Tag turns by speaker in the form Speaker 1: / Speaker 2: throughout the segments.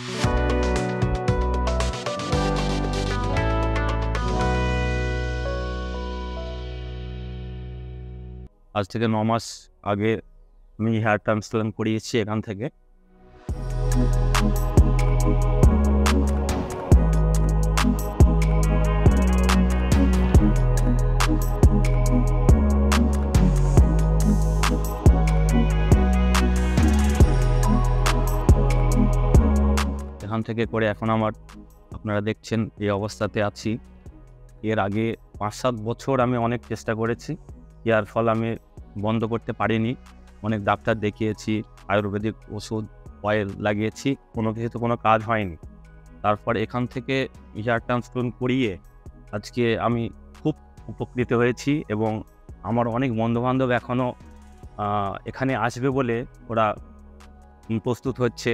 Speaker 1: আজ থেকে ৯ মাস আগে আমি হেয়ার ট্রান্সপ্লান্ট করিয়েছি এখান থেকে। এখান থেকে করে এখন আপনারা দেখছেন এই অবস্থাতে আছি। এর আগে ৫-৭ বছর আমি অনেক চেষ্টা করেছি। ইয়ার ফল আমি বন্ধ করতে পারিনি। অনেক ডাক্তার দেখিয়েছি, আয়ুর্বেদিক ওষুধ, অয়েল লাগিয়েছি, কোনো কিছুতে কোনো কাজ হয়নি। তারপর এখান থেকে হেয়ার ট্রান্সপ্লান্ট করিয়ে আজকে আমি খুব উপকৃত হয়েছি এবং আমার অনেক বন্ধু-বান্ধব এখনও এখানে আসবে বলে ওরা প্রস্তুত হচ্ছে।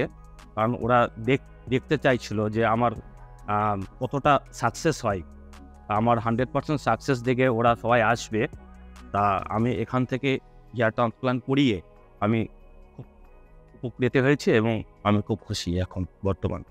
Speaker 1: কারণ ওরা দেখতে চাইছিল যে আমার কতটা সাকসেস হয়। আমার 100% সাকসেস দেখে ওরা সবাই আসবে। তা আমি এখান থেকে হেয়ার ট্রান্সপ্লান্ট করিয়ে আমি খুব উপকৃত হয়েছি এবং আমি খুব খুশি এখন বর্তমান।